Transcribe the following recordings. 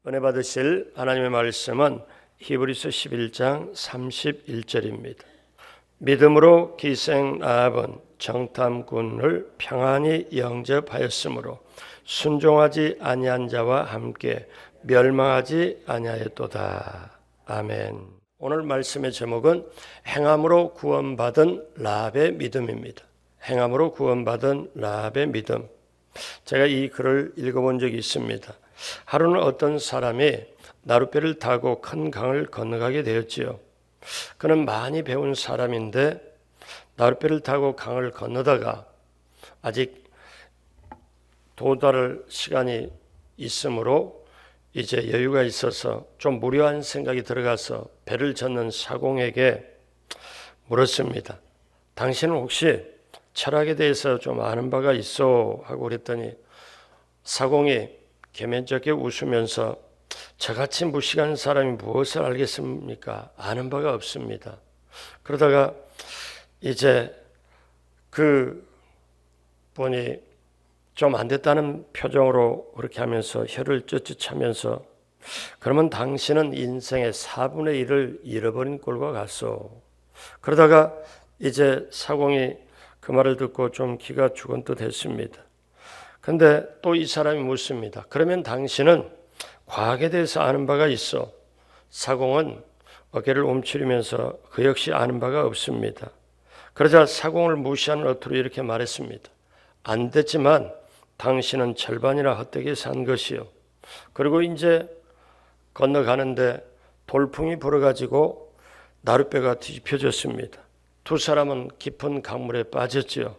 은혜 받으실 하나님의 말씀은 히브리서 11장 31절입니다. 믿음으로 기생 라합은 정탐꾼을 평안히 영접하였으므로 순종하지 아니한 자와 함께 멸망하지 아니하였도다. 아멘. 오늘 말씀의 제목은 행함으로 구원받은 라합의 믿음입니다. 행함으로 구원받은 라합의 믿음. 제가 이 글을 읽어본 적이 있습니다. 하루는 어떤 사람이 나룻배를 타고 큰 강을 건너가게 되었지요. 그는 많이 배운 사람인데 나룻배를 타고 강을 건너다가 아직 도달할 시간이 있으므로 이제 여유가 있어서 좀 무료한 생각이 들어가서 배를 젓는 사공에게 물었습니다. 당신은 혹시 철학에 대해서 좀 아는 바가 있어? 하고 그랬더니 사공이 개면쩍게 웃으면서 저같이 무식한 사람이 무엇을 알겠습니까? 아는 바가 없습니다. 그러다가 이제 그 분이 좀 안 됐다는 표정으로 그렇게 하면서 혀를 쯧쯧하면서 그러면 당신은 인생의 4분의 1을 잃어버린 꼴과 같소. 그러다가 이제 사공이 그 말을 듣고 좀 기가 죽은 듯 했습니다. 근데 또 이 사람이 묻습니다. 그러면 당신은 과학에 대해서 아는 바가 있어? 사공은 어깨를 움츠리면서 그 역시 아는 바가 없습니다. 그러자 사공을 무시하는 어투로 이렇게 말했습니다. 안 됐지만 당신은 절반이나 헛되게 산 것이요. 그리고 이제 건너가는데 돌풍이 불어가지고 나룻배가 뒤집혀졌습니다. 두 사람은 깊은 강물에 빠졌지요.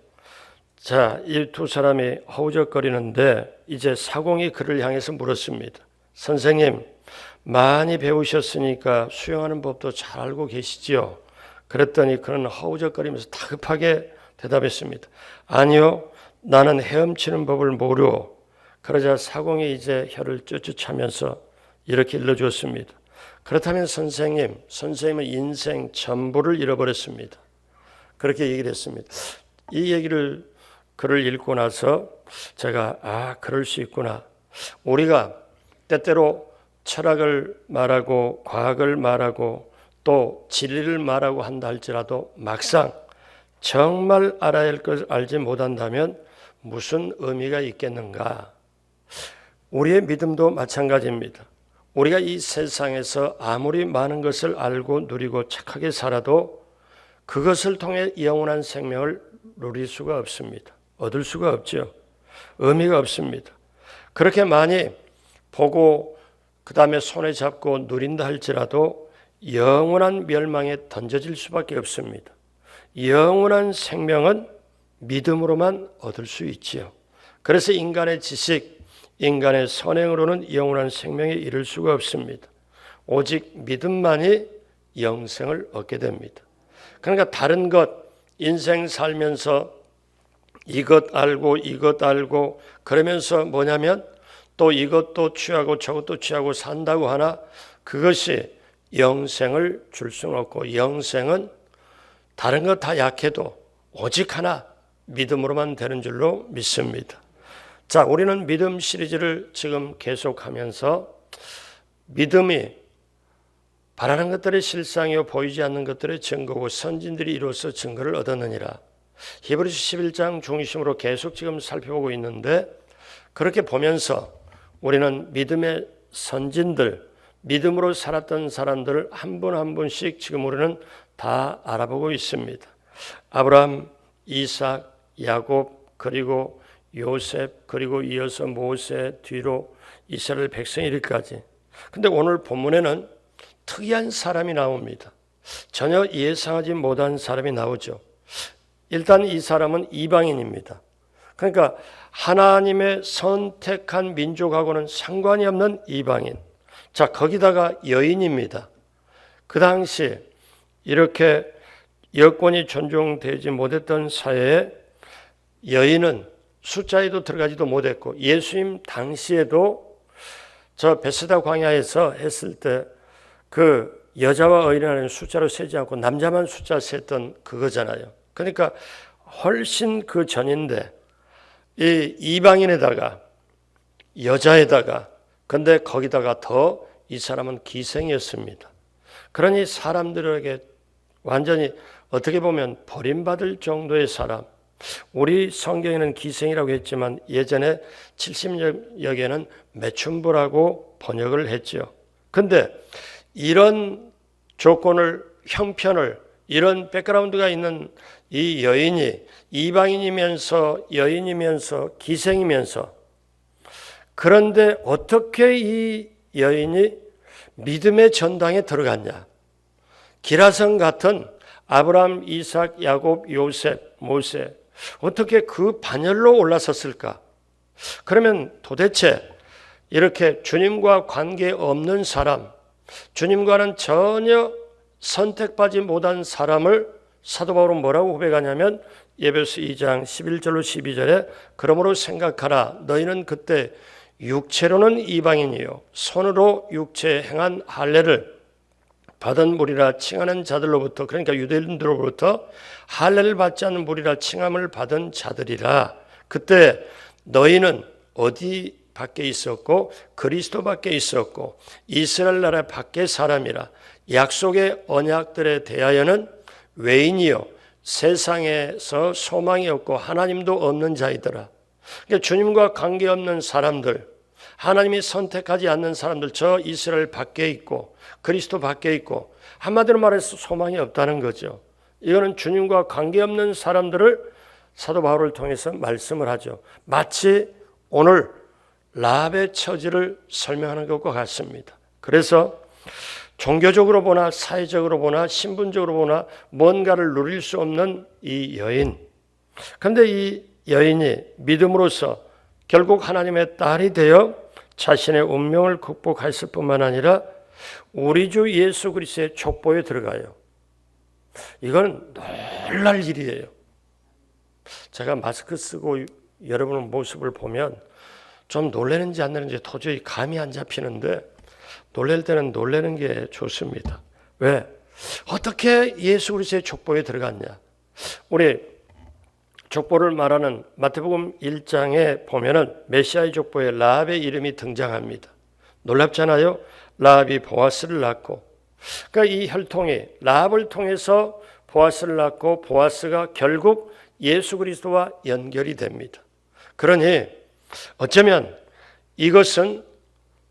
자, 이 두 사람이 허우적거리는데 이제 사공이 그를 향해서 물었습니다. 선생님, 많이 배우셨으니까 수영하는 법도 잘 알고 계시지요? 그랬더니 그는 허우적거리면서 다급하게 대답했습니다. 아니요, 나는 헤엄치는 법을 모르오. 그러자 사공이 이제 혀를 쯧쯧하면서 이렇게 일러주었습니다. 그렇다면 선생님은 인생 전부를 잃어버렸습니다. 그렇게 얘기를 했습니다. 이 얘기를 글을 읽고 나서 제가 그럴 수 있구나. 우리가 때때로 철학을 말하고 과학을 말하고 또 진리를 말하고 한다 할지라도 막상 정말 알아야 할 것을 알지 못한다면 무슨 의미가 있겠는가? 우리의 믿음도 마찬가지입니다. 우리가 이 세상에서 아무리 많은 것을 알고 누리고 착하게 살아도 그것을 통해 영원한 생명을 누릴 수가 없습니다. 얻을 수가 없죠. 의미가 없습니다. 그렇게 많이 보고 그 다음에 손에 잡고 누린다 할지라도 영원한 멸망에 던져질 수밖에 없습니다. 영원한 생명은 믿음으로만 얻을 수 있지요. 그래서 인간의 지식, 인간의 선행으로는 영원한 생명에 이를 수가 없습니다. 오직 믿음만이 영생을 얻게 됩니다. 그러니까 다른 것, 인생 살면서 이것 알고 그러면서 뭐냐면 또 이것도 취하고 저것도 취하고 산다고 하나 그것이 영생을 줄 수는 없고 영생은 다른 것 다 약해도 오직 하나 믿음으로만 되는 줄로 믿습니다. 자, 우리는 믿음 시리즈를 지금 계속하면서 믿음이 바라는 것들의 실상이요 보이지 않는 것들의 증거고 선진들이 이로써 증거를 얻었느니라. 히브리서 11장 중심으로 계속 지금 살펴보고 있는데 그렇게 보면서 우리는 믿음의 선진들, 믿음으로 살았던 사람들을 한 분 한 분씩 지금 우리는 다 알아보고 있습니다. 아브라함, 이삭, 야곱, 그리고 요셉, 그리고 이어서 모세, 뒤로 이스라엘 백성 이르기까지. 근데 오늘 본문에는 특이한 사람이 나옵니다. 전혀 예상하지 못한 사람이 나오죠. 일단 이 사람은 이방인입니다. 그러니까 하나님의 선택한 민족하고는 상관이 없는 이방인. 자, 거기다가 여인입니다. 그 당시 이렇게 여권이 존중되지 못했던 사회에 여인은 숫자에도 들어가지도 못했고 예수님 당시에도 저 베스다 광야에서 했을 때 그 여자와 어린아이는 숫자로 세지 않고 남자만 숫자 셌던 그거잖아요. 그러니까 훨씬 그 전인데 이 이방인에다가 여자에다가 근데 거기다가 더 이 사람은 기생이었습니다. 그러니 사람들에게 완전히 어떻게 보면 버림받을 정도의 사람. 우리 성경에는 기생이라고 했지만 예전에 70년역에는 매춘부라고 번역을 했죠. 근데 이런 조건을 형편을 이런 백그라운드가 있는 이 여인이 이방인이면서 여인이면서 기생이면서 그런데 어떻게 이 여인이 믿음의 전당에 들어갔냐? 기라성 같은 아브라함, 이삭, 야곱, 요셉, 모세 어떻게 그 반열로 올라섰을까? 그러면 도대체 이렇게 주님과 관계없는 사람, 주님과는 전혀 선택받지 못한 사람을 사도 바울은 뭐라고 고백하냐면 에베소 2장 11절로 12절에 그러므로 생각하라 너희는 그때 육체로는 이방인이요 손으로 육체에 행한 할례를 받은 무리라 칭하는 자들로부터 그러니까 유대인들로부터 할례를 받지 않는 무리라 칭함을 받은 자들이라. 그때 너희는 어디 밖에 있었고 그리스도 밖에 있었고 이스라엘 나라 밖의 사람이라. 약속의 언약들에 대하여는 외인이요 세상에서 소망이 없고 하나님도 없는 자이더라. 그러니까 주님과 관계없는 사람들, 하나님이 선택하지 않는 사람들, 저 이스라엘 밖에 있고 그리스도 밖에 있고 한마디로 말해서 소망이 없다는 거죠. 이거는 주님과 관계없는 사람들을 사도 바울을 통해서 말씀을 하죠. 마치 오늘 라합의 처지를 설명하는 것과 같습니다. 그래서 종교적으로 보나 사회적으로 보나 신분적으로 보나 뭔가를 누릴 수 없는 이 여인. 그런데 이 여인이 믿음으로써 결국 하나님의 딸이 되어 자신의 운명을 극복했을 뿐만 아니라 우리 주 예수 그리스도의 족보에 들어가요. 이건 놀랄 일이에요. 제가 마스크 쓰고 여러분의 모습을 보면 좀 놀라는지 안 놀라는지 도저히 감이 안 잡히는데 놀랄 때는 놀라는 게 좋습니다. 왜? 어떻게 예수 그리스도의 족보에 들어갔냐? 우리 족보를 말하는 마태복음 1장에 보면은 메시아의 족보에 라합의 이름이 등장합니다. 놀랍잖아요. 라합이 보아스를 낳고, 그러니까 이 혈통이 라합을 통해서 보아스를 낳고 보아스가 결국 예수 그리스도와 연결이 됩니다. 그러니 어쩌면 이것은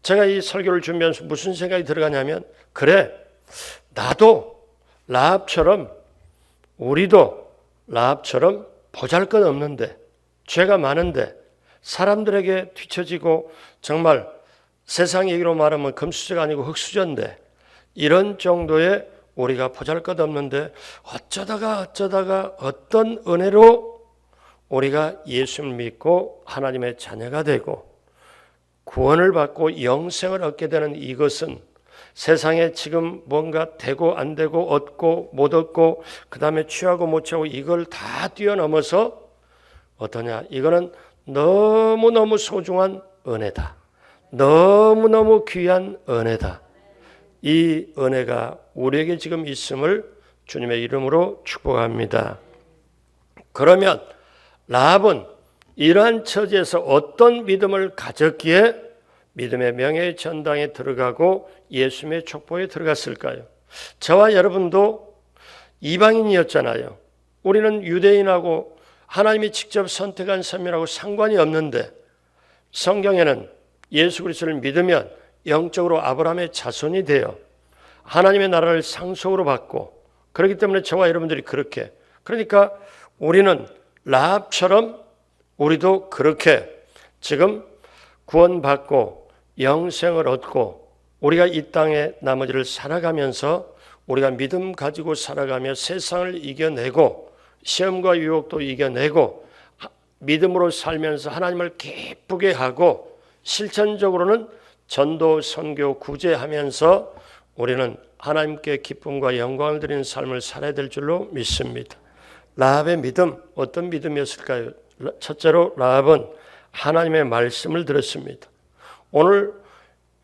제가 이 설교를 준비하면서 무슨 생각이 들어가냐면 그래 나도 라합처럼 우리도 라합처럼 보잘것없는데 죄가 많은데 사람들에게 뒤처지고 정말 세상 얘기로 말하면 금수저가 아니고 흙수저인데 이런 정도의 우리가 보잘것없는데 어쩌다가 어떤 은혜로 우리가 예수를 믿고 하나님의 자녀가 되고 구원을 받고 영생을 얻게 되는 이것은 세상에 지금 뭔가 되고 안 되고 얻고 못 얻고 그 다음에 취하고 못 취하고 이걸 다 뛰어넘어서 어떠냐? 이거는 너무너무 소중한 은혜다. 너무너무 귀한 은혜다. 이 은혜가 우리에게 지금 있음을 주님의 이름으로 축복합니다. 그러면 라합은 이러한 처지에서 어떤 믿음을 가졌기에 믿음의 명예의 전당에 들어가고 예수님의 족보에 들어갔을까요? 저와 여러분도 이방인이었잖아요. 우리는 유대인하고 하나님이 직접 선택한 사람이라고 상관이 없는데 성경에는 예수 그리스도를 믿으면 영적으로 아브라함의 자손이 되어 하나님의 나라를 상속으로 받고 그렇기 때문에 저와 여러분들이 그렇게 그러니까 우리는 라합처럼 우리도 그렇게 지금 구원받고 영생을 얻고 우리가 이 땅에 나머지를 살아가면서 우리가 믿음 가지고 살아가며 세상을 이겨내고 시험과 유혹도 이겨내고 믿음으로 살면서 하나님을 기쁘게 하고 실천적으로는 전도, 선교, 구제하면서 우리는 하나님께 기쁨과 영광을 드리는 삶을 살아야 될 줄로 믿습니다. 라합의 믿음, 어떤 믿음이었을까요? 첫째로 라합은 하나님의 말씀을 들었습니다. 오늘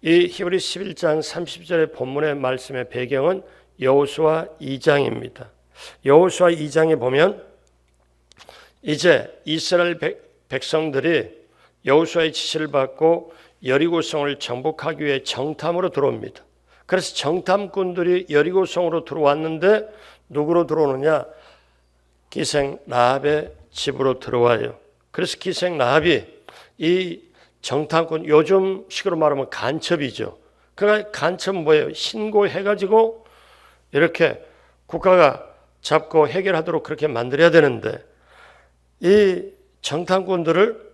이 히브리 11장 30절의 본문의 말씀의 배경은 여호수아 2장입니다. 여호수아 2장에 보면 이제 이스라엘 백성들이 여호수아의 지시를 받고 여리고성을 정복하기 위해 정탐으로 들어옵니다. 그래서 정탐꾼들이 여리고성으로 들어왔는데 누구로 들어오느냐? 기생 라합의 집으로 들어와요. 그래서 기생 라합이 이 정탐꾼, 요즘 식으로 말하면 간첩이죠. 그러니까 간첩은 뭐예요? 신고해가지고 이렇게 국가가 잡고 해결하도록 그렇게 만들어야 되는데 이 정탐꾼들을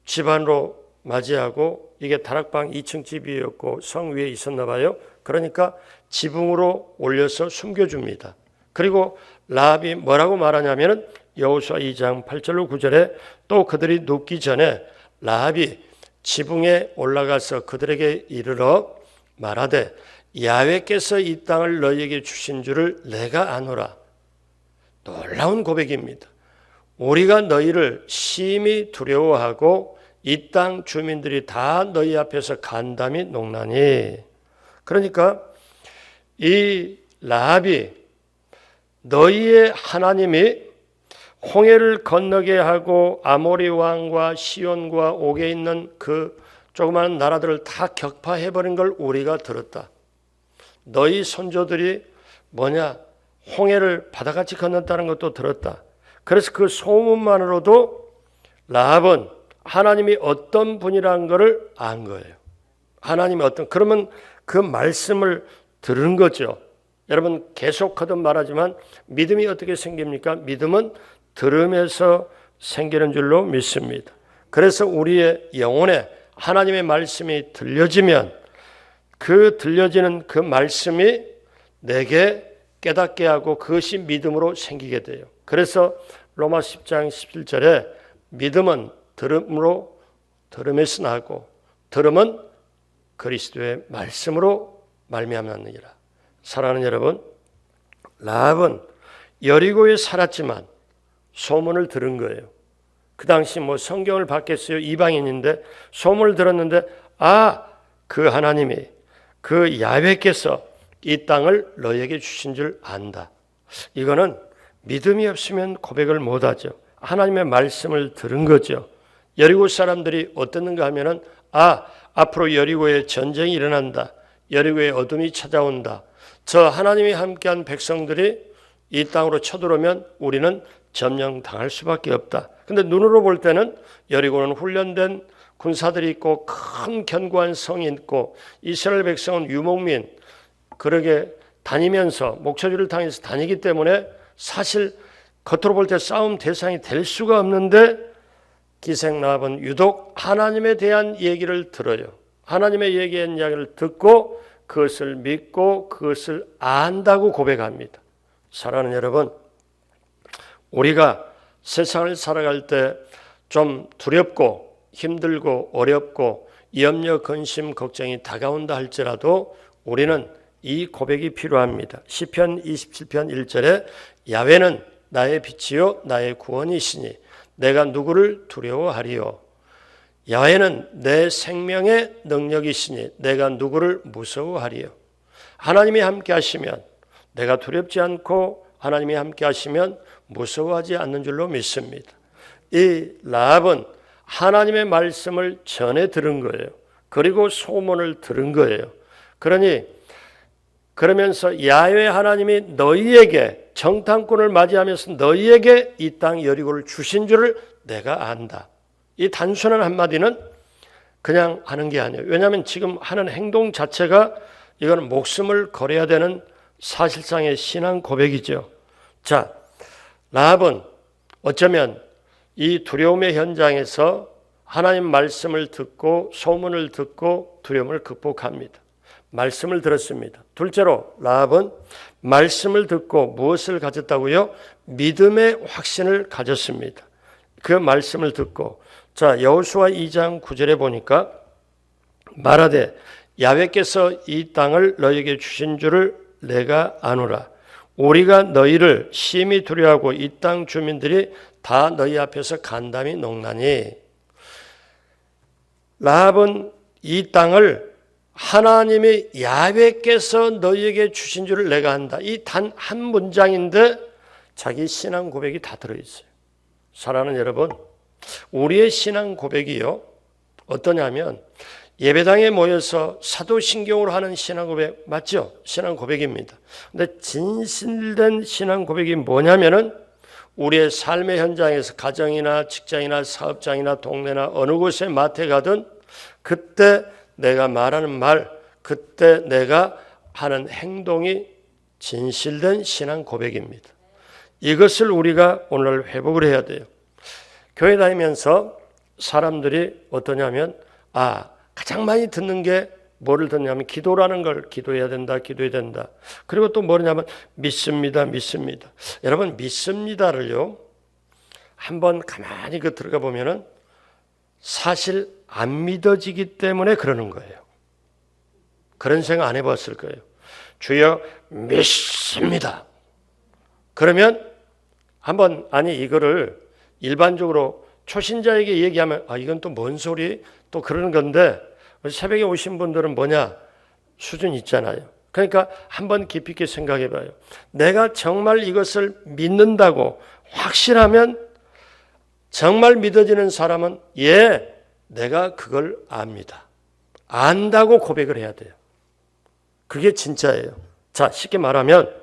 집 안으로 맞이하고 이게 다락방 2층 집이었고 성 위에 있었나 봐요. 그러니까 지붕으로 올려서 숨겨줍니다. 그리고 라합이 뭐라고 말하냐면은 여호수아 2장 8절로 9절에 또 그들이 눕기 전에 라합이 지붕에 올라가서 그들에게 이르러 말하되 야훼께서 이 땅을 너희에게 주신 줄을 내가 아노라. 놀라운 고백입니다. 우리가 너희를 심히 두려워하고 이 땅 주민들이 다 너희 앞에서 간담이 녹나니. 그러니까 이 라합이 너희의 하나님이 홍해를 건너게 하고 아모리 왕과 시온과 옥에 있는 그 조그마한 나라들을 다 격파해버린 걸 우리가 들었다. 너희 선조들이 뭐냐? 홍해를 바다같이 건넜다는 것도 들었다. 그래서 그 소문만으로도 라합은 하나님이 어떤 분이라는 것을 안 거예요. 하나님이 그러면 그 말씀을 들은 거죠. 여러분 계속 거듭 말하지만 믿음이 어떻게 생깁니까? 믿음은 들음에서 생기는 줄로 믿습니다. 그래서 우리의 영혼에 하나님의 말씀이 들려지면 그 들려지는 그 말씀이 내게 깨닫게 하고 그것이 믿음으로 생기게 돼요. 그래서 로마 10장 17절에 믿음은 들음에서 나고 들음은 그리스도의 말씀으로 말미암았느니라. 사랑하는 여러분, 라합은 여리고에 살았지만 소문을 들은 거예요. 그 당시 성경을 받겠어요? 이방인인데 소문을 들었는데 그 하나님이 그 야훼께서 이 땅을 너희에게 주신 줄 안다. 이거는 믿음이 없으면 고백을 못하죠. 하나님의 말씀을 들은 거죠. 여리고 사람들이 어땠는가 하면은 앞으로 여리고에 전쟁이 일어난다. 여리고에 어둠이 찾아온다. 저 하나님이 함께한 백성들이 이 땅으로 쳐들어오면 우리는 점령당할 수밖에 없다. 근데 눈으로 볼 때는 여리고는 훈련된 군사들이 있고 큰 견고한 성이 있고 이스라엘 백성은 유목민 그러게 다니면서 목초지를 당해서 다니기 때문에 사실 겉으로 볼 때 싸움 대상이 될 수가 없는데 기생 라합은 유독 하나님에 대한 얘기를 들어요. 하나님의 얘기한 이야기를 듣고 그것을 믿고 그것을 안다고 고백합니다. 사랑하는 여러분, 우리가 세상을 살아갈 때 좀 두렵고 힘들고 어렵고 염려, 근심, 걱정이 다가온다 할지라도 우리는 이 고백이 필요합니다. 시편 27편 1절에 야훼는 나의 빛이요 나의 구원이시니 내가 누구를 두려워하리요. 야훼는 내 생명의 능력이시니 내가 누구를 무서워하리요. 하나님이 함께 하시면 내가 두렵지 않고 하나님이 함께 하시면 무서워하지 않는 줄로 믿습니다. 이 라합은 하나님의 말씀을 전해 들은 거예요. 그리고 소문을 들은 거예요. 그러면서 야훼 하나님이 너희에게 정탐꾼을 맞이하면서 너희에게 이 땅 여리고를 주신 줄을 내가 안다. 이 단순한 한마디는 그냥 하는 게 아니에요. 왜냐하면 지금 하는 행동 자체가 이거는 목숨을 걸어야 되는 사실상의 신앙 고백이죠. 자, 라합은 어쩌면 이 두려움의 현장에서 하나님 말씀을 듣고 소문을 듣고 두려움을 극복합니다. 말씀을 들었습니다. 둘째로 라합은 말씀을 듣고 무엇을 가졌다고요? 믿음의 확신을 가졌습니다. 그 말씀을 듣고 여호수아 2장 9절에 보니까 말하되 야훼께서 이 땅을 너희에게 주신 줄을 내가 아노라. 우리가 너희를 심히 두려워하고 이 땅 주민들이 다 너희 앞에서 간담이 녹나니. 라합은 이 땅을 하나님이 야훼께서 너희에게 주신 줄을 내가 안다. 이 단 한 문장인데 자기 신앙 고백이 다 들어있어요. 사랑하는 여러분, 우리의 신앙 고백이요, 어떠냐면 예배당에 모여서 사도신경으로 하는 신앙 고백 맞죠? 신앙 고백입니다. 근데 진실된 신앙 고백이 뭐냐면은 우리의 삶의 현장에서 가정이나 직장이나 사업장이나 동네나 어느 곳에 마트에 가든 그때 내가 말하는 말, 그때 내가 하는 행동이 진실된 신앙 고백입니다. 이것을 우리가 오늘 회복을 해야 돼요. 교회 다니면서 사람들이 어떠냐면 가장 많이 듣는 게 뭐를 듣냐면 기도라는 걸 기도해야 된다. 그리고 또 뭐냐면 믿습니다. 여러분 믿습니다를요, 한번 가만히 들어가 보면은 사실 안 믿어지기 때문에 그러는 거예요. 그런 생각 안 해봤을 거예요. 주여 믿습니다. 그러면 한번 이거를 일반적으로 초신자에게 얘기하면 이건 또 뭔 소리? 또 그러는 건데 새벽에 오신 분들은 뭐냐? 수준 있잖아요. 그러니까 한번 깊이 있게 생각해 봐요. 내가 정말 이것을 믿는다고 확실하면 정말 믿어지는 사람은 내가 그걸 압니다. 안다고 고백을 해야 돼요. 그게 진짜예요. 자, 쉽게 말하면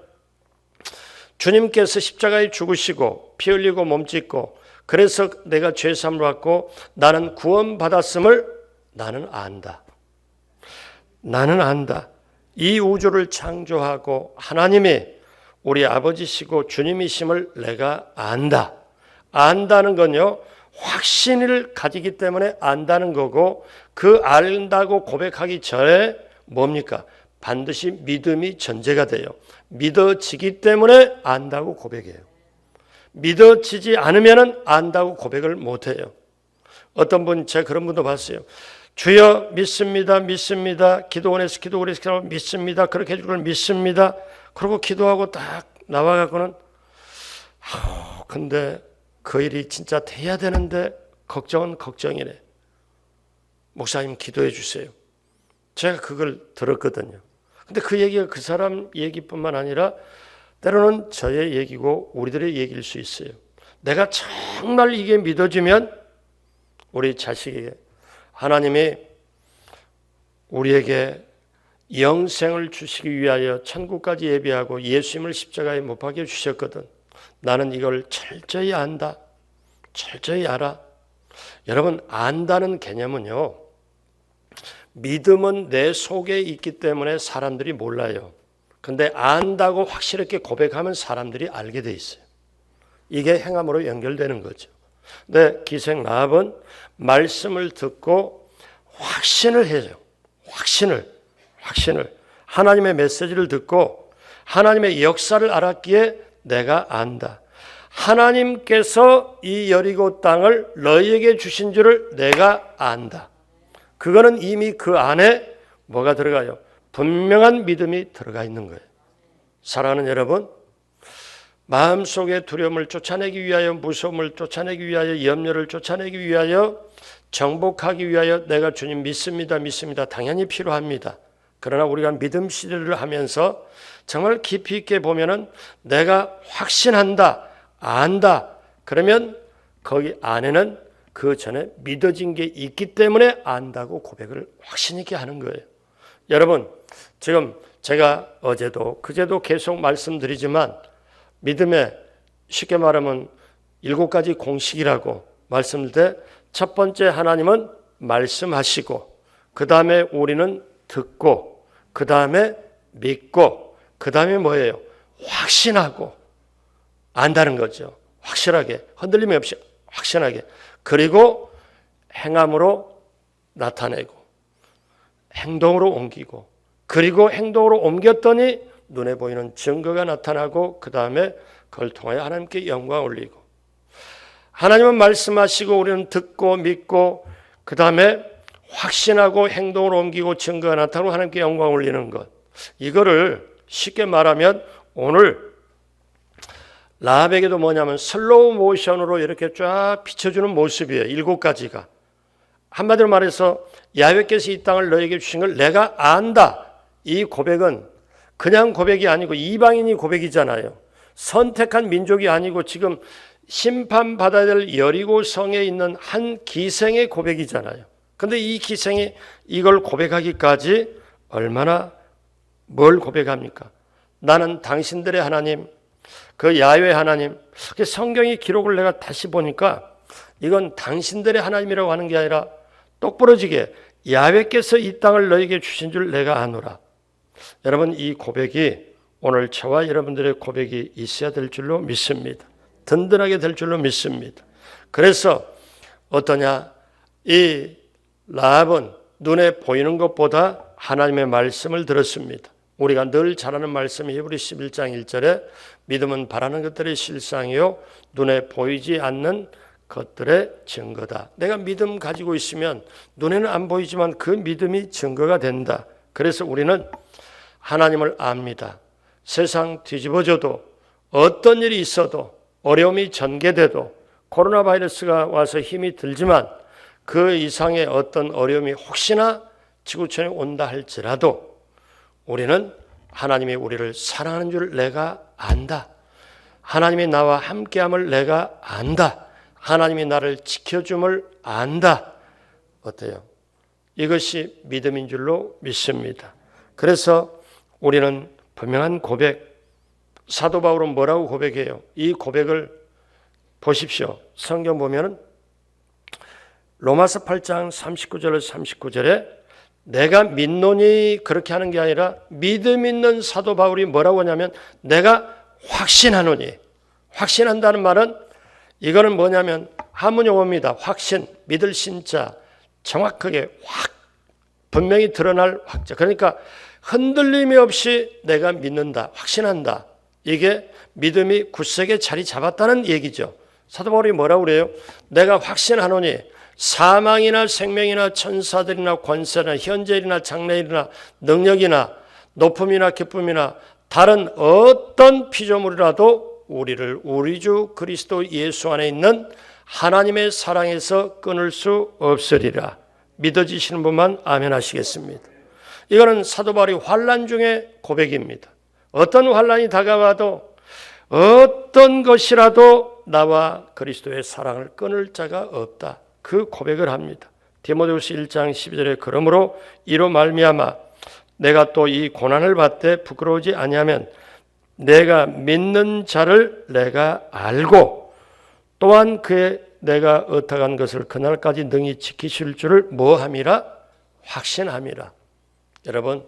주님께서 십자가에 죽으시고 피 흘리고 몸 찢고 그래서 내가 죄사함을 받고 나는 구원받았음을 나는 안다. 나는 안다. 이 우주를 창조하고 하나님이 우리 아버지시고 주님이심을 내가 안다. 안다는 건요, 확신을 가지기 때문에 안다는 거고, 그 안다고 고백하기 전에 뭡니까? 반드시 믿음이 전제가 돼요. 믿어지기 때문에 안다고 고백해요. 믿어지지 않으면 안다고 고백을 못해요. 어떤 분, 제가 그런 분도 봤어요. 주여 믿습니다. 기도원에서 믿습니다. 그렇게 해줄 걸 믿습니다. 그리고 기도하고 딱 나와갖고는 근데 그 일이 진짜 돼야 되는데 걱정은 걱정이네. 목사님 기도해 주세요. 제가 그걸 들었거든요. 근데 그 얘기가 그 사람 얘기뿐만 아니라 때로는 저의 얘기고 우리들의 얘기일 수 있어요. 내가 정말 이게 믿어지면 우리 자식에게 하나님이 우리에게 영생을 주시기 위하여 천국까지 예비하고 예수님을 십자가에 못 박혀 주셨거든. 나는 이걸 철저히 안다. 철저히 알아. 여러분, 안다는 개념은요, 믿음은 내 속에 있기 때문에 사람들이 몰라요. 근데 안다고 확실하게 고백하면 사람들이 알게 돼 있어요. 이게 행함으로 연결되는 거죠. 근데 기생 라합은 말씀을 듣고 확신을 해요. 확신을 하나님의 메시지를 듣고 하나님의 역사를 알았기에 내가 안다. 하나님께서 이 여리고 땅을 너희에게 주신 줄을 내가 안다. 그거는 이미 그 안에 뭐가 들어가요? 분명한 믿음이 들어가 있는 거예요. 사랑하는 여러분, 마음속의 두려움을 쫓아내기 위하여, 무서움을 쫓아내기 위하여, 염려를 쫓아내기 위하여, 정복하기 위하여 내가 주님 믿습니다. 당연히 필요합니다. 그러나 우리가 믿음 시대를 하면서 정말 깊이 있게 보면은 내가 확신한다, 안다. 그러면 거기 안에는 그 전에 믿어진 게 있기 때문에 안다고 고백을 확신 있게 하는 거예요. 여러분, 지금 제가 어제도 그제도 계속 말씀드리지만 믿음에 쉽게 말하면 7가지 공식이라고 말씀드릴 때 첫 번째, 하나님은 말씀하시고, 그 다음에 우리는 듣고, 그 다음에 믿고, 그 다음에 뭐예요? 확신하고 안다는 거죠. 확실하게, 흔들림이 없이 확신하게. 그리고 행함으로 나타내고 행동으로 옮기고, 그리고 행동으로 옮겼더니 눈에 보이는 증거가 나타나고, 그 다음에 그걸 통하여 하나님께 영광 올리고, 하나님은 말씀하시고 우리는 듣고 믿고, 그 다음에 확신하고 행동으로 옮기고 증거가 나타나고 하나님께 영광 올리는 것. 이거를 쉽게 말하면 오늘 라합에게도 뭐냐면 슬로우 모션으로 이렇게 쫙 비춰주는 모습이에요. 7가지가. 한마디로 말해서 야훼께서 이 땅을 너에게 주신 걸 내가 안다. 이 고백은 그냥 고백이 아니고 이방인이 고백이잖아요. 선택한 민족이 아니고 지금 심판받아야 될 여리고 성에 있는 한 기생의 고백이잖아요. 근데 이 기생이 이걸 고백하기까지 얼마나 뭘 고백합니까? 나는 당신들의 하나님, 그 야훼 하나님. 성경의 기록을 내가 다시 보니까 이건 당신들의 하나님이라고 하는 게 아니라 똑부러지게 야훼께서 이 땅을 너에게 주신 줄 내가 아노라. 여러분, 이 고백이 오늘 저와 여러분들의 고백이 있어야 될 줄로 믿습니다. 든든하게 될 줄로 믿습니다. 그래서 어떠냐? 이 라합은 눈에 보이는 것보다 하나님의 말씀을 들었습니다. 우리가 늘 잘 아는 말씀이 히브리 11장 1절에 믿음은 바라는 것들의 실상이요 눈에 보이지 않는 것들의 증거다. 내가 믿음 가지고 있으면 눈에는 안 보이지만 그 믿음이 증거가 된다. 그래서 우리는 하나님을 압니다. 세상 뒤집어져도 어떤 일이 있어도 어려움이 전개돼도 코로나 바이러스가 와서 힘이 들지만 그 이상의 어떤 어려움이 혹시나 지구촌에 온다 할지라도 우리는 하나님이 우리를 사랑하는 줄 내가 안다. 하나님이 나와 함께함을 내가 안다. 하나님이 나를 지켜줌을 안다. 어때요? 이것이 믿음인 줄로 믿습니다. 그래서 우리는 분명한 고백, 사도 바울은 뭐라고 고백해요? 이 고백을 보십시오. 성경 보면은 로마서 8장 39절에 내가 믿노니 그렇게 하는 게 아니라 믿음 있는 사도 바울이 뭐라고 하냐면 내가 확신하노니. 확신한다는 말은 이거는 뭐냐면 한문용어입니다. 확신, 믿을 신자, 정확하게 확 분명히 드러날 확자. 그러니까 흔들림이 없이 내가 믿는다, 확신한다. 이게 믿음이 굳세게 자리 잡았다는 얘기죠. 사도 바울이 뭐라고 그래요? 내가 확신하노니 사망이나 생명이나 천사들이나 권세나 현재일이나 장래일이나 능력이나 높음이나 기쁨이나 다른 어떤 피조물이라도 우리를 우리 주 그리스도 예수 안에 있는 하나님의 사랑에서 끊을 수 없으리라. 믿어지시는 분만 아멘 하시겠습니다. 이거는 사도 바울이 환난 중의 고백입니다. 어떤 환난이 다가와도 어떤 것이라도 나와 그리스도의 사랑을 끊을 자가 없다. 그 고백을 합니다. 디모데후서 1장 12절에 그러므로 이로 말미암아 내가 또 이 고난을 받되 부끄러우지 아니하면 내가 믿는 자를 내가 알고 또한 그의 내가 의탁한 것을 그날까지 능히 지키실 줄을 뭐함이라? 확신함이라. 여러분,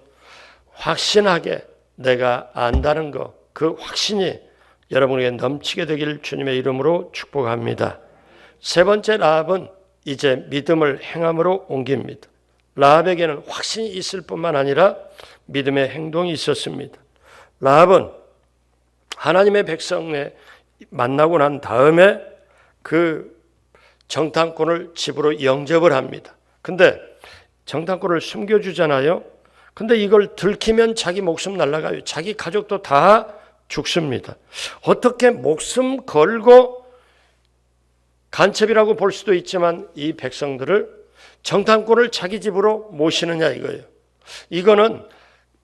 확신하게 내가 안다는 것, 그 확신이 여러분에게 넘치게 되길 주님의 이름으로 축복합니다. 세 번째 라합은 이제 믿음을 행함으로 옮깁니다. 라합에게는 확신이 있을 뿐만 아니라 믿음의 행동이 있었습니다. 라합은 하나님의 백성에 만나고 난 다음에 그 정탐꾼을 집으로 영접을 합니다. 근데 정탐꾼을 숨겨주잖아요. 근데 이걸 들키면 자기 목숨 날아가요. 자기 가족도 다 죽습니다. 어떻게 목숨 걸고 간첩이라고 볼 수도 있지만 이 백성들을 정탐꾼을 자기 집으로 모시느냐 이거예요. 이거는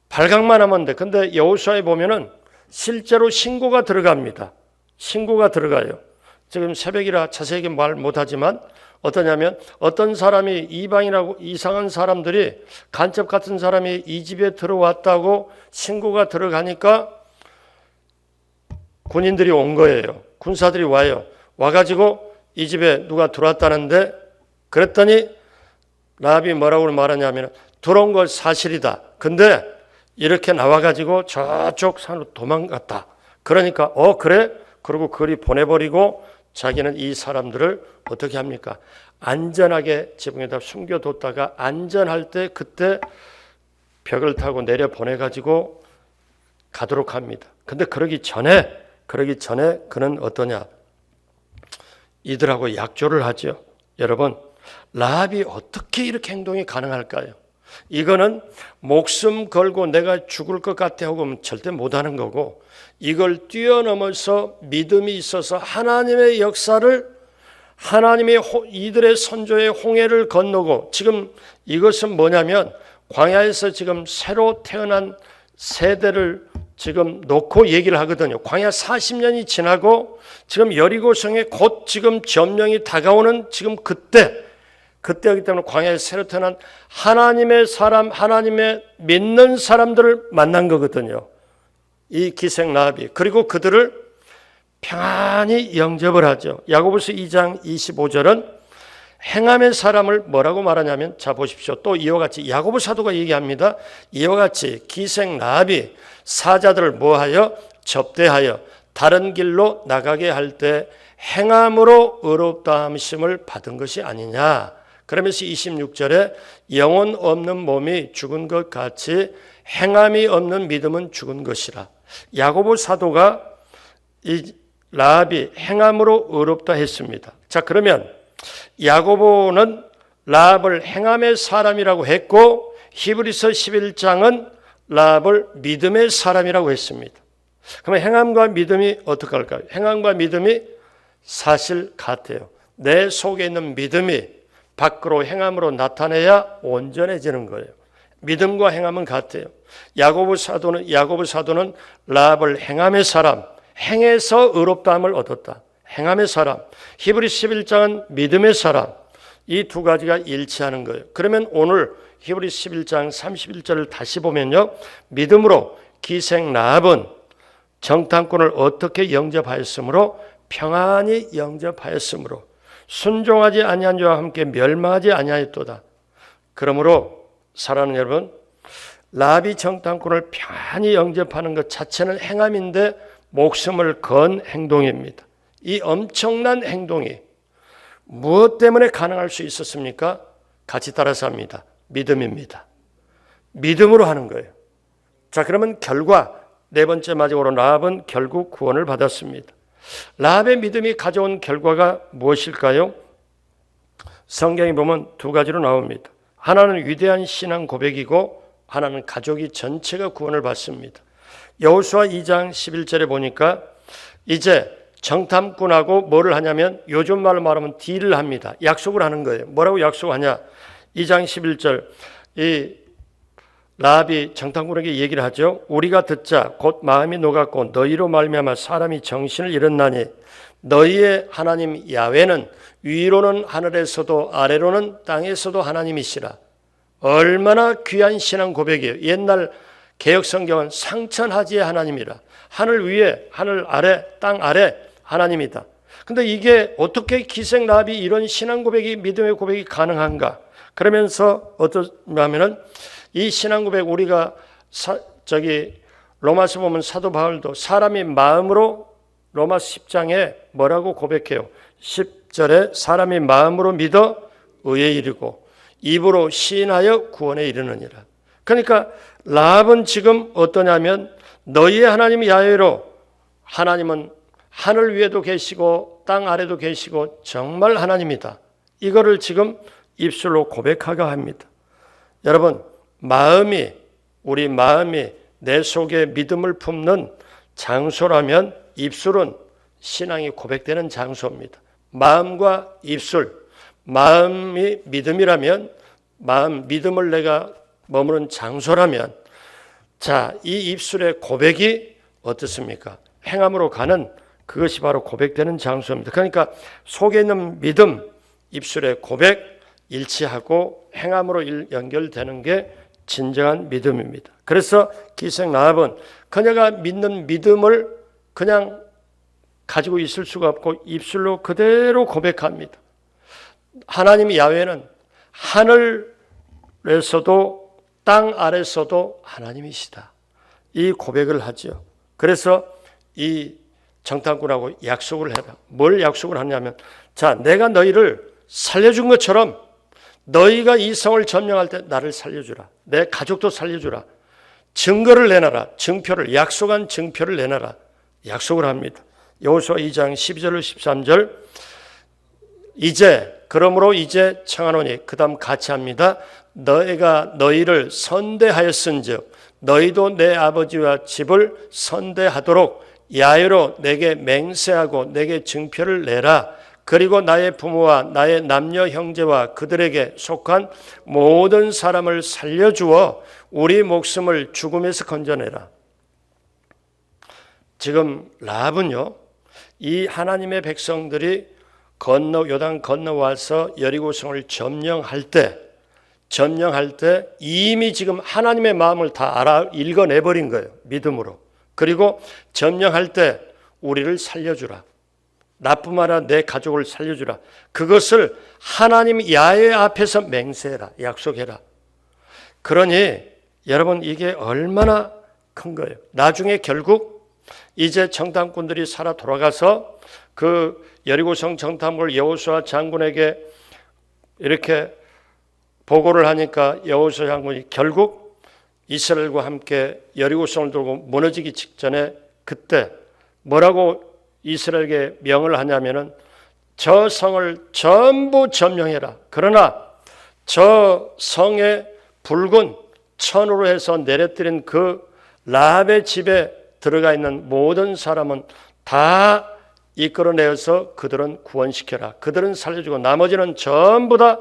발각만 하면 돼. 근데 여호수아에 보면은 실제로 신고가 들어갑니다. 신고가 들어가요. 지금 새벽이라 자세하게 말 못하지만 어떠냐면 어떤 사람이 이방이라고 이상한 사람들이 간첩 같은 사람이 이 집에 들어왔다고 신고가 들어가니까 군인들이 온 거예요. 군사들이 와요. 와가지고 이 집에 누가 들어왔다는데 그랬더니 라합이 뭐라고 말하냐면 들어온 건 사실이다. 근데 이렇게 나와가지고 저쪽 산으로 도망갔다. 그러니까 그래? 그리고 그리 보내버리고 자기는 이 사람들을 어떻게 합니까? 안전하게 지붕에다 숨겨뒀다가 안전할 때 그때 벽을 타고 내려 보내가지고 가도록 합니다. 근데 그러기 전에 그는 어떠냐? 이들하고 약조를 하죠. 여러분, 라합이 어떻게 이렇게 행동이 가능할까요? 이거는 목숨 걸고 내가 죽을 것 같아 하고 절대 못하는 거고 이걸 뛰어넘어서 믿음이 있어서 하나님의 역사를 하나님의 이들의 선조의 홍해를 건너고 지금 이것은 뭐냐면 광야에서 지금 새로 태어난 세대를 지금 놓고 얘기를 하거든요. 광야 40년이 지나고 지금 여리고성에 곧 지금 점령이 다가오는 지금 그때이기 때문에 광야에 새로 태어난 하나님의 사람, 하나님의 믿는 사람들을 만난 거거든요. 이 기생 라합이. 그리고 그들을 평안히 영접을 하죠. 야고보서 2장 25절은 행함의 사람을 뭐라고 말하냐면, 자 보십시오. 또 이와 같이 야고보 사도가 얘기합니다. 이와 같이 기생 라합이 사자들을 뭐하여 접대하여 다른 길로 나가게 할 때 행함으로 의롭다 함심을 받은 것이 아니냐. 그러면서 26절에 영혼 없는 몸이 죽은 것 같이 행함이 없는 믿음은 죽은 것이라. 야고보 사도가 이 라합이 행함으로 의롭다 했습니다. 자, 그러면 야고보는 라합을 행함의 사람이라고 했고 히브리서 11장은 라합을 믿음의 사람이라고 했습니다. 그러면 행함과 믿음이 어떻게 할까요? 행함과 믿음이 사실 같아요. 내 속에 있는 믿음이 밖으로 행함으로 나타내야 온전해지는 거예요. 믿음과 행함은 같아요. 야고보 사도는 라합을 행함의 사람, 행해서 의롭다함을 얻었다. 행함의 사람. 히브리서 11장은 믿음의 사람. 이 두 가지가 일치하는 거예요. 그러면 오늘 히브리서 11장 31절을 다시 보면요. 믿음으로 기생 라합은 정탐꾼을 어떻게 영접하였으므로 평안히 영접하였으므로 순종하지 아니한 자와 함께 멸망하지 아니하였도다. 그러므로 사랑하는 여러분, 라합이 정탐꾼을 평안히 영접하는 것 자체는 행함인데 목숨을 건 행동입니다. 이 엄청난 행동이 무엇 때문에 가능할 수 있었습니까? 같이 따라서 합니다. 믿음입니다. 믿음으로 하는 거예요. 자, 그러면 결과 네 번째 마지막으로 라합은 결국 구원을 받았습니다. 라합의 믿음이 가져온 결과가 무엇일까요? 성경에 보면 두 가지로 나옵니다. 하나는 위대한 신앙 고백이고 하나는 가족이 전체가 구원을 받습니다. 여호수아 2장 11절에 보니까 이제 정탐꾼하고 뭐를 하냐면 요즘 말로 말하면 딜을 합니다. 약속을 하는 거예요. 뭐라고 약속하냐? 2장 11절 이 라합이 정탐꾼에게 얘기를 하죠. 우리가 듣자 곧 마음이 녹았고 너희로 말미암아 사람이 정신을 잃었나니 너희의 하나님 야훼는 위로는 하늘에서도 아래로는 땅에서도 하나님이시라. 얼마나 귀한 신앙 고백이에요. 옛날 개혁성경은 상천하지의 하나님이라. 하늘 위에 하늘 아래 땅 아래 하나님이다. 근데 이게 어떻게 기생 라합이 이런 신앙 고백이 믿음의 고백이 가능한가? 그러면서 어떠냐면은 이 신앙 고백 우리가 로마서 보면 사도 바울도 사람이 마음으로 로마서 10장에 뭐라고 고백해요? 10절에 사람이 마음으로 믿어 의에 이르고 입으로 시인하여 구원에 이르느니라. 그러니까 라합은 지금 어떠냐면 너희의 하나님 야훼로 하나님은 하늘 위에도 계시고 땅 아래도 계시고 정말 하나님이다. 이거를 지금 입술로 고백하가 합니다. 여러분, 우리 마음이 내 속에 믿음을 품는 장소라면 입술은 신앙이 고백되는 장소입니다. 마음과 입술, 마음이 믿음이라면 믿음을 내가 머무는 장소라면 자, 이 입술의 고백이 어떻습니까? 행함으로 가는 그것이 바로 고백되는 장소입니다. 그러니까 속에 있는 믿음, 입술의 고백 일치하고 행함으로 연결되는 게 진정한 믿음입니다. 그래서 기생 라합은 그녀가 믿는 믿음을 그냥 가지고 있을 수가 없고 입술로 그대로 고백합니다. 하나님 야훼는 하늘에서도 땅 아래서도 하나님이시다. 이 고백을 하죠. 그래서 이 정탐꾼하고 약속을 해라. 뭘 약속을 하냐면 자, 내가 너희를 살려준 것처럼 너희가 이 성을 점령할 때 나를 살려주라. 내 가족도 살려주라. 증거를 내놔라. 증표를, 약속한 증표를 내놔라. 약속을 합니다. 여호수아 2장 12절 13절 그러므로 이제 청하노니 그 다음 같이 합니다. 너희가 너희를 선대하였은즉 너희도 내 아버지와 집을 선대하도록 야훼로 내게 맹세하고 내게 증표를 내라. 그리고 나의 부모와 나의 남녀 형제와 그들에게 속한 모든 사람을 살려주어 우리 목숨을 죽음에서 건져내라. 지금 라합은요, 이 하나님의 백성들이 요단 건너와서 여리고성을 점령할 때 이미 지금 하나님의 마음을 다 읽어내버린 거예요. 믿음으로. 그리고 점령할 때 우리를 살려주라. 나뿐만 아니라 내 가족을 살려주라. 그것을 하나님 야훼 앞에서 맹세해라. 약속해라. 그러니 여러분, 이게 얼마나 큰 거예요. 나중에 결국 이제 정탐꾼들이 살아 돌아가서 그 여리고성 정탐을 여호수아 장군에게 이렇게 보고를 하니까 여호수아 장군이 결국 이스라엘과 함께 여리고성을 들고 무너지기 직전에 그때 뭐라고 이스라엘에게 명을 하냐면은 저 성을 전부 점령해라. 그러나 저 성에 붉은 천으로 해서 내려뜨린 그 라합의 집에 들어가 있는 모든 사람은 다 이끌어내어서 그들은 구원시켜라. 그들은 살려주고 나머지는 전부 다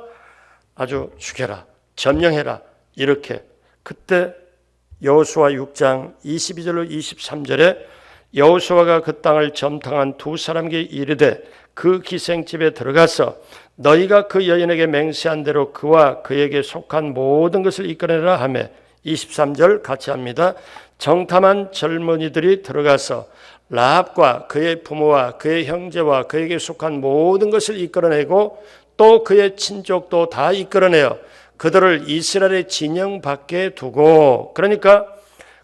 아주 죽여라. 점령해라. 이렇게. 그때 여호수아 6장 22절로 23절에 여호수아가 그 땅을 점탕한 두 사람에게 이르되 그 기생집에 들어가서 너희가 그 여인에게 맹세한 대로 그와 그에게 속한 모든 것을 이끌어내라 하매 23절 같이 합니다. 정탐한 젊은이들이 들어가서 라합과 그의 부모와 그의 형제와 그에게 속한 모든 것을 이끌어내고 또 그의 친족도 다 이끌어내어 그들을 이스라엘의 진영 밖에 두고, 그러니까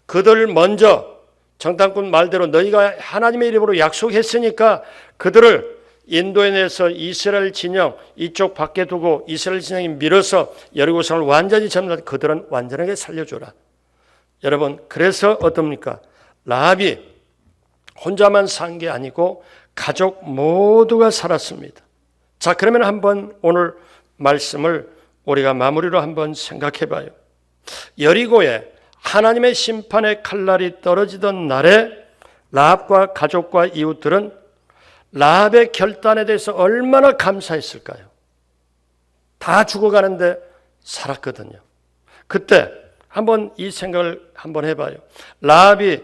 그들 먼저 정탐꾼 말대로 너희가 하나님의 이름으로 약속했으니까 그들을 인도해내서 이스라엘 진영 이쪽 밖에 두고 이스라엘 진영이 밀어서 여리고성을 완전히 점령해 그들은 완전하게 살려줘라. 여러분, 그래서 어떻습니까? 라합이 혼자만 산 게 아니고 가족 모두가 살았습니다. 자, 그러면 한번 오늘 말씀을 우리가 마무리로 한번 생각해 봐요. 여리고에 하나님의 심판의 칼날이 떨어지던 날에 라합과 가족과 이웃들은 라합의 결단에 대해서 얼마나 감사했을까요? 다 죽어가는데 살았거든요. 그때 한번 이 생각을 한번 해봐요. 라합이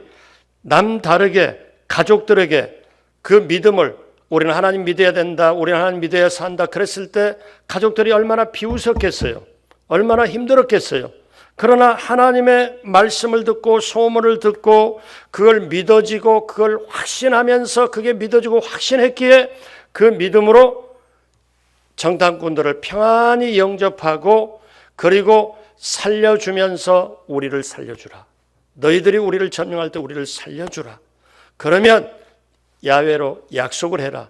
남다르게 가족들에게 그 믿음을 우리는 하나님 믿어야 된다, 우리는 하나님 믿어야 산다 그랬을 때 가족들이 얼마나 비웃었겠어요. 얼마나 힘들었겠어요. 그러나 하나님의 말씀을 듣고 소문을 듣고 그걸 믿어지고 그걸 확신하면서 그게 믿어지고 확신했기에 그 믿음으로 정탐꾼들을 평안히 영접하고 그리고 살려주면서 우리를 살려주라. 너희들이 우리를 점령할 때 우리를 살려주라. 그러면 야훼로 약속을 해라.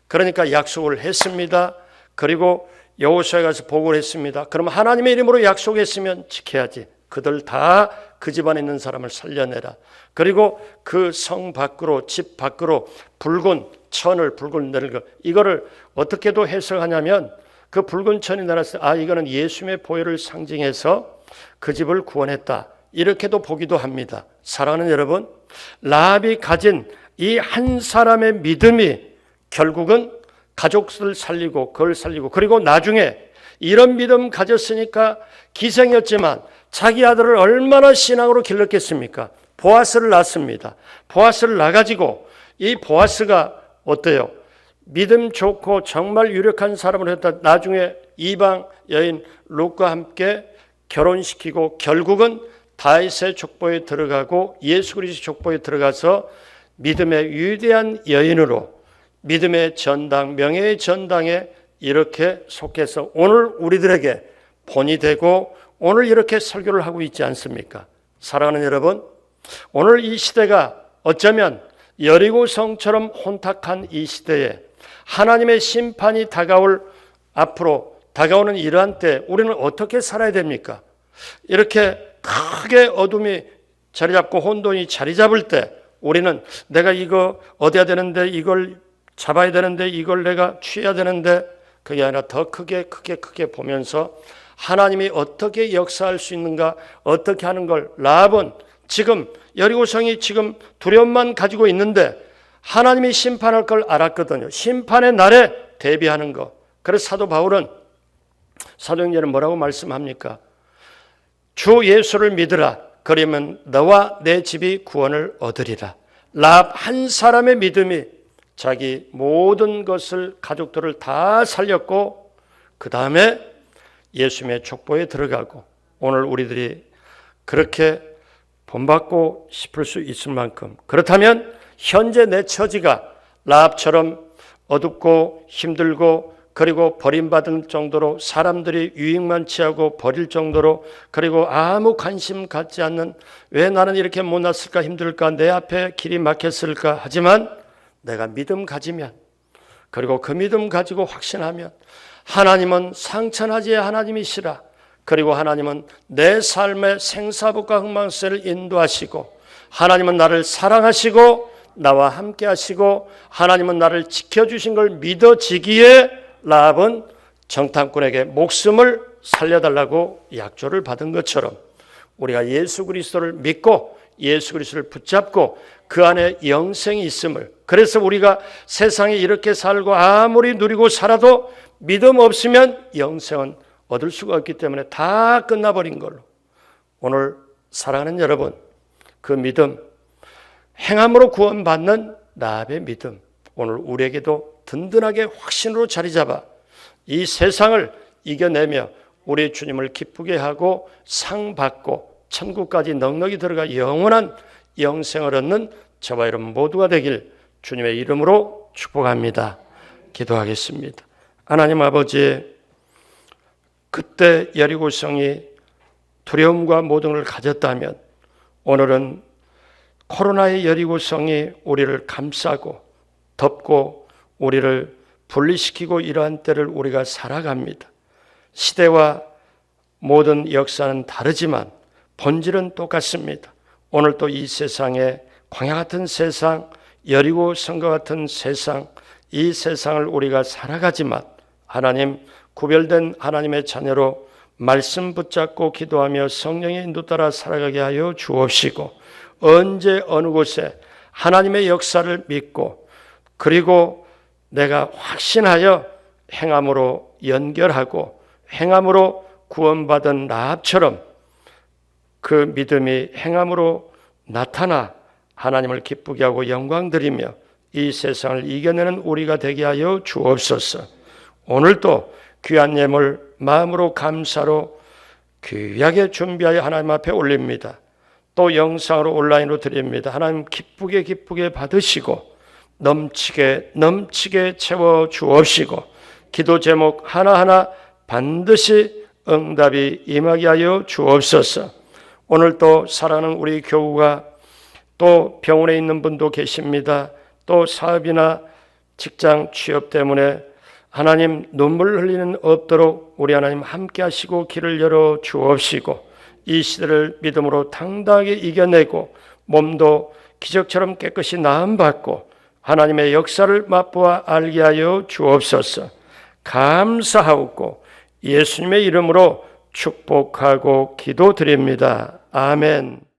그러니까 약속을 했습니다. 그리고 여호수아에 가서 보고를 했습니다. 그럼 하나님의 이름으로 약속했으면 지켜야지. 그들 다 그 집안에 있는 사람을 살려내라. 그리고 그 성 밖으로 집 밖으로 붉은 천을 붉은 내는 거 이거를 어떻게도 해석하냐면 그 붉은 천이 날았을 때 이거는 예수님의 보혈을 상징해서 그 집을 구원했다. 이렇게도 보기도 합니다. 사랑하는 여러분, 라합이 가진 이 한 사람의 믿음이 결국은 가족을 살리고 그걸 살리고 그리고 나중에 이런 믿음 가졌으니까 기생이었지만 자기 아들을 얼마나 신앙으로 길렀겠습니까? 보아스를 낳습니다. 보아스를 낳아가지고 이 보아스가 어때요? 믿음 좋고 정말 유력한 사람을 했다. 나중에 이방 여인 룻과 함께 결혼시키고 결국은 다윗의 족보에 들어가고 예수 그리스도의 족보에 들어가서 믿음의 위대한 여인으로 믿음의 전당, 명예의 전당에 이렇게 속해서 오늘 우리들에게 본이 되고 오늘 이렇게 설교를 하고 있지 않습니까? 사랑하는 여러분, 오늘 이 시대가 어쩌면 여리고성처럼 혼탁한 이 시대에 하나님의 심판이 앞으로 다가오는 이러한 때 우리는 어떻게 살아야 됩니까? 이렇게 크게 어둠이 자리 잡고 혼돈이 자리 잡을 때 우리는 내가 이거 얻어야 되는데 이걸 잡아야 되는데 이걸 내가 취해야 되는데 그게 아니라 더 크게 보면서 하나님이 어떻게 역사할 수 있는가 어떻게 하는 걸 라합은 지금 여리고성이 지금 두려움만 가지고 있는데 하나님이 심판할 걸 알았거든요. 심판의 날에 대비하는 거. 그래서 사도 바울은 사도행전에 뭐라고 말씀합니까? 주 예수를 믿으라. 그러면 너와 내 집이 구원을 얻으리라. 라합 한 사람의 믿음이 자기 모든 것을, 가족들을 다 살렸고 그 다음에 예수님의 족보에 들어가고, 오늘 우리들이 그렇게 본받고 싶을 수 있을 만큼, 그렇다면 현재 내 처지가 라합처럼 어둡고 힘들고, 그리고 버림받을 정도로, 사람들이 유익만 취하고 버릴 정도로, 그리고 아무 관심 갖지 않는, 왜 나는 이렇게 못났을까, 힘들까, 내 앞에 길이 막혔을까, 하지만 내가 믿음 가지면, 그리고 그 믿음 가지고 확신하면 하나님은 상천하지의 하나님이시라. 그리고 하나님은 내 삶의 생사복과 흥망세를 인도하시고, 하나님은 나를 사랑하시고 나와 함께 하시고, 하나님은 나를 지켜주신 걸 믿어지기에 라합은 정탐꾼에게 목숨을 살려달라고 약조를 받은 것처럼, 우리가 예수 그리스도를 믿고 예수 그리스도를 붙잡고 그 안에 영생이 있음을, 그래서 우리가 세상에 이렇게 살고 아무리 누리고 살아도 믿음 없으면 영생은 얻을 수가 없기 때문에 다 끝나버린 걸로, 오늘 사랑하는 여러분, 그 믿음, 행함으로 구원받는 라합의 믿음, 오늘 우리에게도 든든하게 확신으로 자리 잡아 이 세상을 이겨내며 우리 주님을 기쁘게 하고 상 받고 천국까지 넉넉히 들어가 영원한 영생을 얻는 저와 여러분 모두가 되길 주님의 이름으로 축복합니다. 기도하겠습니다. 하나님 아버지, 그때 여리고성이 두려움과 모든 걸 가졌다면 오늘은 코로나의 여리고성이 우리를 감싸고 덮고 우리를 분리시키고 이러한 때를 우리가 살아갑니다. 시대와 모든 역사는 다르지만 본질은 똑같습니다. 오늘 또 이 세상에 광야 같은 세상, 여리고성과 같은 세상, 이 세상을 우리가 살아가지만 하나님, 구별된 하나님의 자녀로 말씀 붙잡고 기도하며 성령의 인도 따라 살아가게 하여 주옵시고, 언제 어느 곳에 하나님의 역사를 믿고, 그리고 내가 확신하여 행함으로 연결하고 행함으로 구원받은 라합처럼 그 믿음이 행함으로 나타나 하나님을 기쁘게 하고 영광 드리며 이 세상을 이겨내는 우리가 되게 하여 주옵소서. 오늘도 귀한 예물 마음으로 감사로 귀하게 준비하여 하나님 앞에 올립니다. 또 영상으로 온라인으로 드립니다. 하나님 기쁘게 받으시고 넘치게 채워 주옵시고, 기도 제목 하나하나 반드시 응답이 임하게 하여 주옵소서. 오늘 또 사랑하는 우리 교우가 또 병원에 있는 분도 계십니다. 또 사업이나 직장 취업 때문에 하나님 눈물 흘리는 없도록 우리 하나님 함께 하시고 길을 열어 주옵시고, 이 시대를 믿음으로 당당하게 이겨내고 몸도 기적처럼 깨끗이 나음받고 하나님의 역사를 맛보아 알게 하여 주옵소서. 감사하옵고 예수님의 이름으로 축복하고 기도드립니다. 아멘.